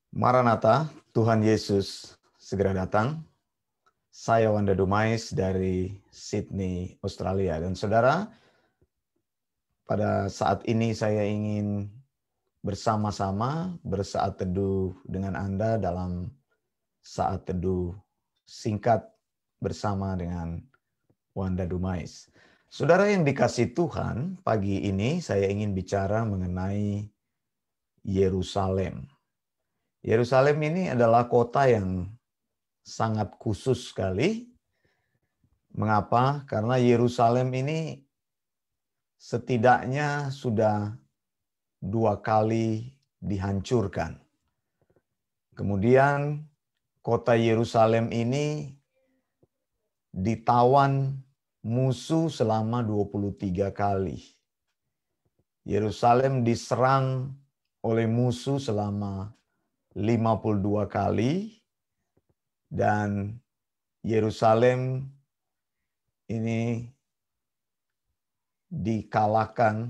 Maranatha, Tuhan Yesus segera datang. Saya Wanda Dumais dari Sydney, Australia. Dan saudara, pada saat ini saya ingin bersama-sama bersaat teduh dengan Anda dalam saat teduh singkat bersama dengan Wanda Dumais. Saudara yang dikasihi Tuhan, pagi ini saya ingin bicara mengenai Yerusalem. Yerusalem ini adalah kota yang sangat khusus sekali. Mengapa? Karena Yerusalem ini setidaknya sudah 2 kali dihancurkan. Kemudian kota Yerusalem ini ditawan musuh selama 23 kali. Yerusalem diserang oleh musuh selama 52 kali. Dan Yerusalem ini dikalahkan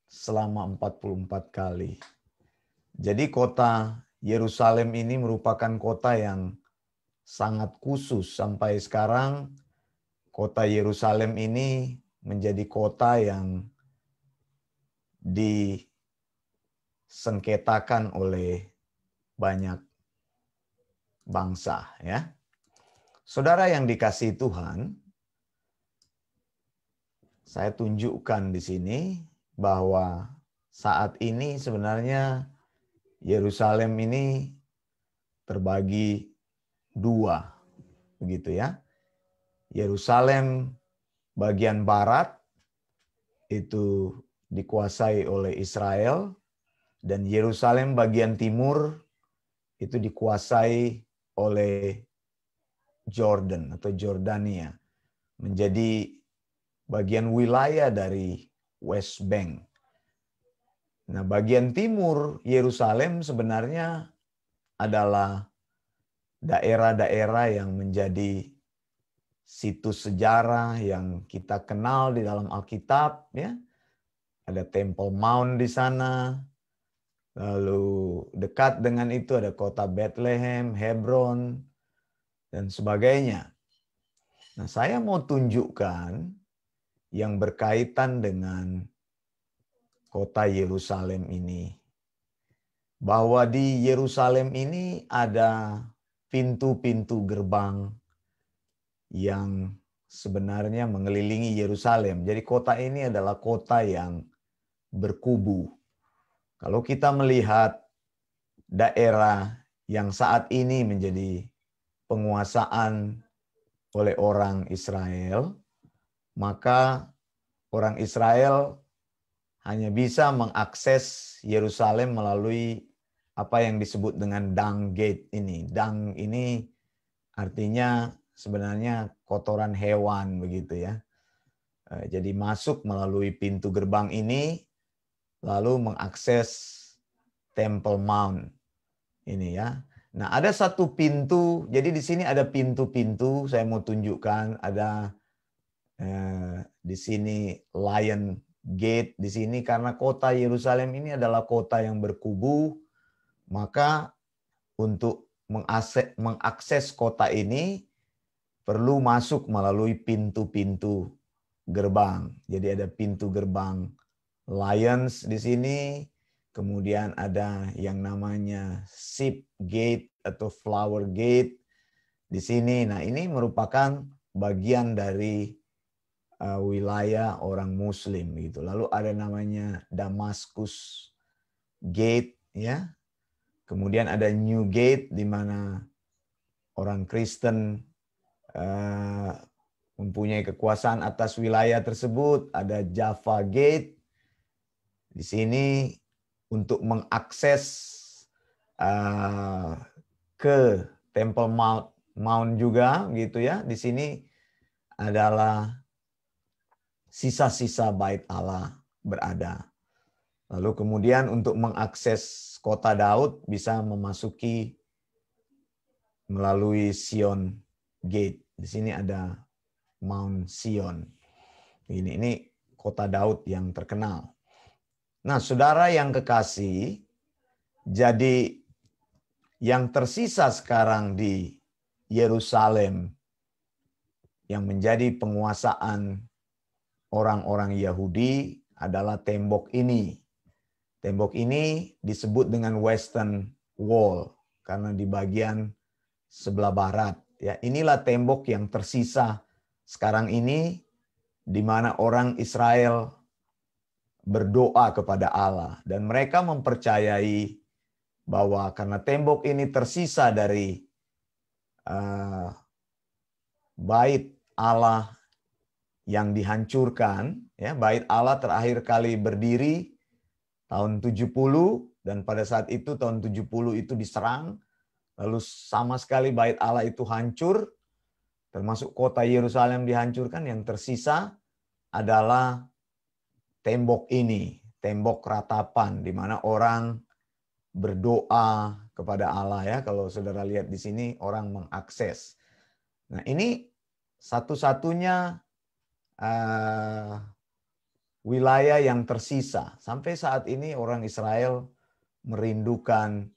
selama 44 kali. Jadi kota Yerusalem ini merupakan kota yang sangat khusus. Sampai sekarang kota Yerusalem ini menjadi kota yang disengketakan oleh banyak bangsa, ya. Saudara yang dikasihi Tuhan, saya tunjukkan di sini bahwa saat ini sebenarnya Yerusalem ini terbagi 2, begitu ya. Yerusalem bagian barat itu dikuasai oleh Israel, dan Yerusalem bagian timur itu dikuasai oleh Jordan atau Jordania, menjadi bagian wilayah dari West Bank. Nah, bagian timur Yerusalem sebenarnya adalah daerah-daerah yang menjadi situs sejarah yang kita kenal di dalam Alkitab, ya. Ada Temple Mount di sana. Lalu dekat dengan itu ada kota Bethlehem, Hebron, dan sebagainya. Nah, saya mau tunjukkan yang berkaitan dengan kota Yerusalem ini. Bahwa di Yerusalem ini ada pintu-pintu gerbang yang sebenarnya mengelilingi Yerusalem. Jadi kota ini adalah kota yang berkubu. Kalau kita melihat daerah yang saat ini menjadi penguasaan oleh orang Israel, maka orang Israel hanya bisa mengakses Yerusalem melalui apa yang disebut dengan dung gate ini. Dung ini artinya sebenarnya kotoran hewan, begitu ya. Jadi masuk melalui pintu gerbang ini, lalu mengakses Temple Mount ini ya. Nah, ada satu pintu. Jadi di sini ada pintu-pintu. Saya mau tunjukkan ada di sini Lion Gate di sini, karena kota Yerusalem ini adalah kota yang berkubu. Maka untuk mengakses kota ini perlu masuk melalui pintu-pintu gerbang. Jadi ada pintu gerbang Lions di sini. Kemudian ada yang namanya Sheep Gate atau Flower Gate di sini. Nah, ini merupakan bagian dari wilayah orang Muslim gitu. Lalu ada namanya Damascus Gate, ya. Kemudian ada New Gate di mana orang Kristen mempunyai kekuasaan atas wilayah tersebut. Ada Jaffa Gate di sini untuk mengakses ke Temple Mount juga, gitu ya. Di sini adalah sisa-sisa bait Allah berada. Lalu kemudian untuk mengakses kota Daud bisa melalui Sion Gate. Di sini ada Mount Sion. Ini kota Daud yang terkenal. Nah, saudara yang kekasih, jadi yang tersisa sekarang di Yerusalem yang menjadi penguasaan orang-orang Yahudi adalah tembok ini. Tembok ini disebut dengan Western Wall karena di bagian sebelah barat. Ya, inilah tembok yang tersisa sekarang ini di mana orang Israel berdoa kepada Allah dan mereka mempercayai bahwa karena tembok ini tersisa dari bait Allah yang dihancurkan, ya, bait Allah terakhir kali berdiri tahun 70 dan pada saat itu tahun 70 itu diserang, lalu sama sekali bait Allah itu hancur, termasuk kota Yerusalem dihancurkan, yang tersisa adalah tembok ini, tembok ratapan di mana orang berdoa kepada Allah, ya. Kalau saudara lihat di sini orang mengakses. Nah, ini satu-satunya wilayah yang tersisa. Sampai saat ini orang Israel merindukan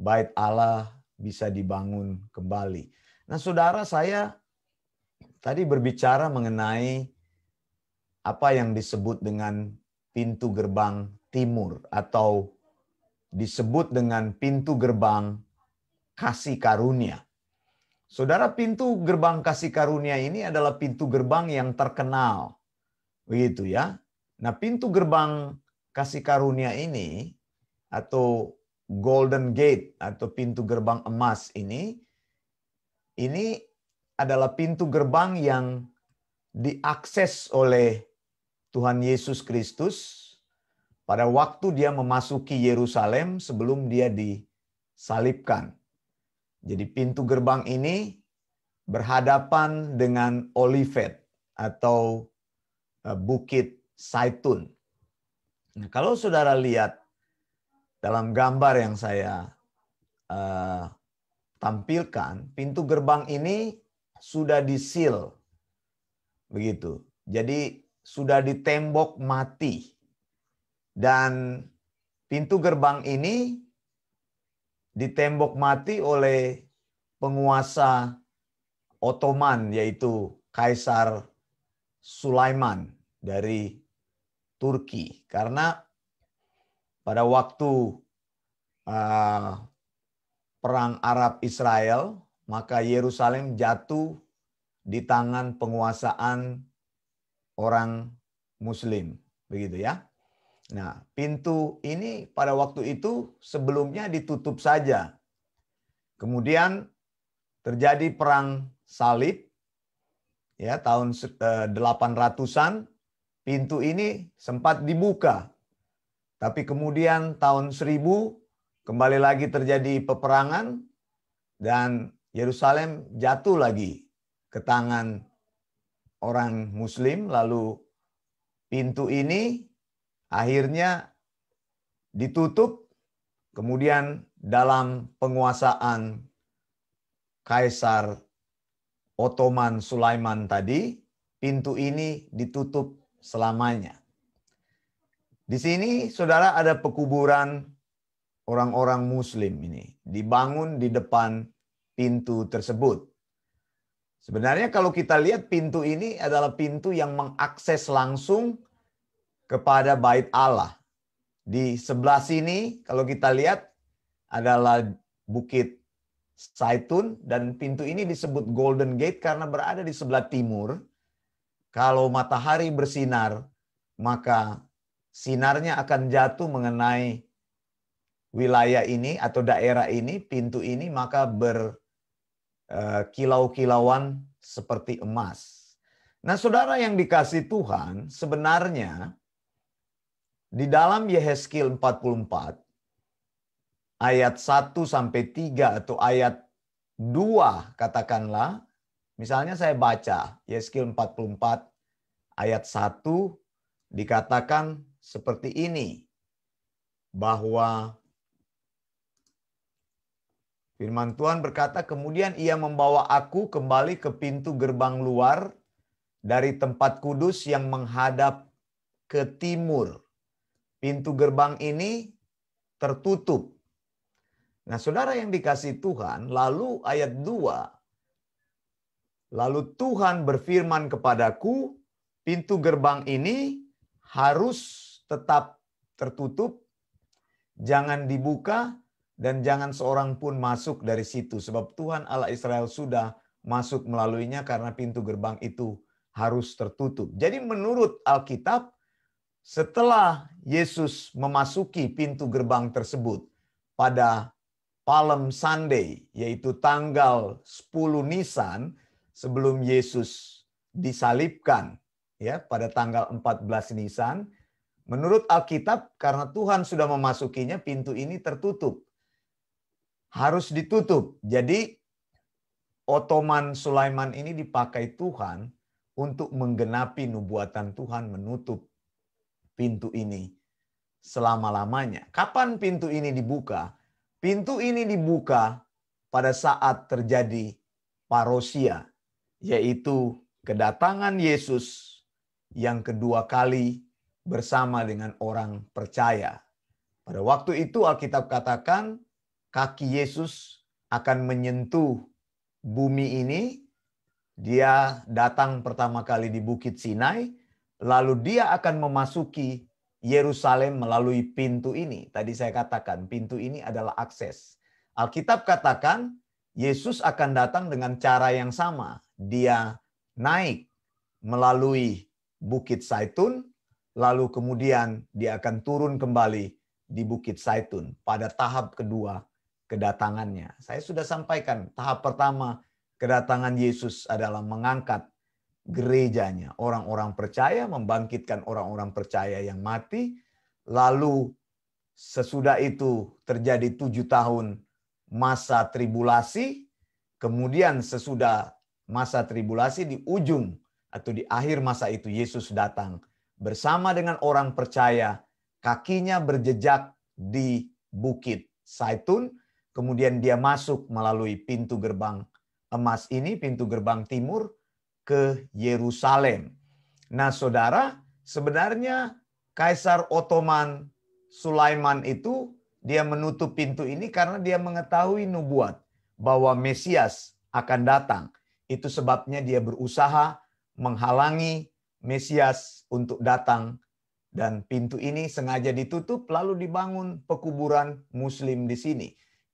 bait Allah bisa dibangun kembali. Nah, saudara, saya tadi berbicara mengenai apa yang disebut dengan pintu gerbang timur atau disebut dengan pintu gerbang kasih karunia. Saudara, pintu gerbang kasih karunia ini adalah pintu gerbang yang terkenal. Begitu ya. Nah, pintu gerbang kasih karunia ini atau Golden Gate atau pintu gerbang emas ini adalah pintu gerbang yang diakses oleh Tuhan Yesus Kristus pada waktu dia memasuki Yerusalem sebelum dia disalibkan. Jadi pintu gerbang ini berhadapan dengan Olivet atau Bukit Zaitun. Nah, kalau saudara lihat dalam gambar yang saya tampilkan, pintu gerbang ini sudah disil, begitu. Jadi sudah ditembok mati. Dan pintu gerbang ini ditembok mati oleh penguasa Ottoman, yaitu Kaisar Sulaiman dari Turki. Karena pada waktu perang Arab Israel, maka Yerusalem jatuh di tangan penguasaan orang Muslim, begitu ya. Nah, pintu ini pada waktu itu sebelumnya ditutup saja. Kemudian terjadi perang salib, ya, tahun 800-an, pintu ini sempat dibuka. Tapi kemudian tahun 1000 kembali lagi terjadi peperangan dan Yerusalem jatuh lagi ke tangan orang Muslim, lalu pintu ini akhirnya ditutup, kemudian dalam penguasaan Kaisar Ottoman Sulaiman tadi, pintu ini ditutup selamanya. Di sini, saudara, ada pekuburan orang-orang Muslim ini, dibangun di depan pintu tersebut. Sebenarnya kalau kita lihat pintu ini adalah pintu yang mengakses langsung kepada bait Allah. Di sebelah sini kalau kita lihat adalah Bukit Zaitun dan pintu ini disebut Golden Gate karena berada di sebelah timur. Kalau matahari bersinar, maka sinarnya akan jatuh mengenai wilayah ini atau daerah ini, pintu ini, maka berkilau-kilauan seperti emas. Nah, saudara yang dikasih Tuhan, sebenarnya di dalam Yehezkiel 44, ayat 1-3 atau ayat 2 katakanlah, misalnya saya baca Yehezkiel 44 ayat 1 dikatakan seperti ini, bahwa firman Tuhan berkata, kemudian ia membawa aku kembali ke pintu gerbang luar dari tempat kudus yang menghadap ke timur. Pintu gerbang ini tertutup. Nah, saudara yang dikasihi Tuhan, lalu ayat 2, lalu Tuhan berfirman kepadaku, pintu gerbang ini harus tetap tertutup, jangan dibuka, dan jangan seorang pun masuk dari situ. Sebab Tuhan Allah Israel sudah masuk melaluinya karena pintu gerbang itu harus tertutup. Jadi menurut Alkitab, setelah Yesus memasuki pintu gerbang tersebut pada Palm Sunday, yaitu tanggal 10 Nisan, sebelum Yesus disalibkan, ya, pada tanggal 14 Nisan, menurut Alkitab, karena Tuhan sudah memasukinya, pintu ini tertutup. Harus ditutup. Jadi, Ottoman Sulaiman ini dipakai Tuhan untuk menggenapi nubuatan Tuhan menutup pintu ini selama-lamanya. Kapan pintu ini dibuka? Pintu ini dibuka pada saat terjadi parousia, yaitu kedatangan Yesus yang kedua kali bersama dengan orang percaya. Pada waktu itu Alkitab katakan kaki Yesus akan menyentuh bumi ini. Dia datang pertama kali di Bukit Sinai, lalu dia akan memasuki Yerusalem melalui pintu ini. Tadi saya katakan pintu ini adalah akses. Alkitab katakan Yesus akan datang dengan cara yang sama. Dia naik melalui Bukit Zaitun, lalu kemudian dia akan turun kembali di Bukit Zaitun pada tahap kedua kedatangannya. Saya sudah sampaikan tahap pertama kedatangan Yesus adalah mengangkat gerejanya, orang-orang percaya, membangkitkan orang-orang percaya yang mati. Lalu sesudah itu terjadi 7 tahun masa tribulasi. Kemudian sesudah masa tribulasi di ujung atau di akhir masa itu Yesus datang bersama dengan orang percaya, kakinya berjejak di Bukit Zaitun. Kemudian dia masuk melalui pintu gerbang emas ini, pintu gerbang timur, ke Yerusalem. Nah, saudara, sebenarnya Kaisar Ottoman Sulaiman itu dia menutup pintu ini karena dia mengetahui nubuat bahwa Mesias akan datang. Itu sebabnya dia berusaha menghalangi Mesias untuk datang, dan pintu ini sengaja ditutup lalu dibangun pekuburan Muslim di sini.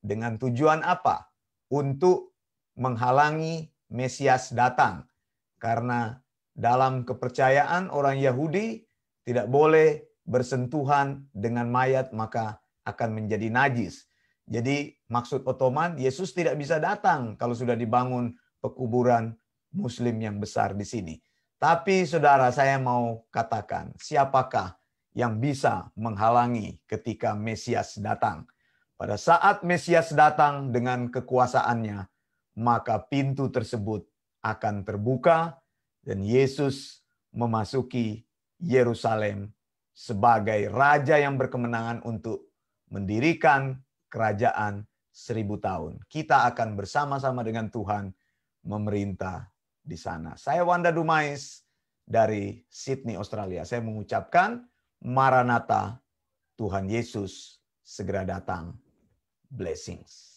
Dengan tujuan apa? Untuk menghalangi Mesias datang. Karena dalam kepercayaan orang Yahudi tidak boleh bersentuhan dengan mayat, maka akan menjadi najis. Jadi maksud Ottoman, Yesus tidak bisa datang kalau sudah dibangun pekuburan Muslim yang besar di sini. Tapi saudara, saya mau katakan, siapakah yang bisa menghalangi ketika Mesias datang? Pada saat Mesias datang dengan kekuasaannya, maka pintu tersebut akan terbuka dan Yesus memasuki Yerusalem sebagai raja yang berkemenangan untuk mendirikan kerajaan 1000 tahun. Kita akan bersama-sama dengan Tuhan memerintah di sana. Saya Wanda Dumais dari Sydney, Australia. Saya mengucapkan Maranatha, Tuhan Yesus segera datang. Blessings.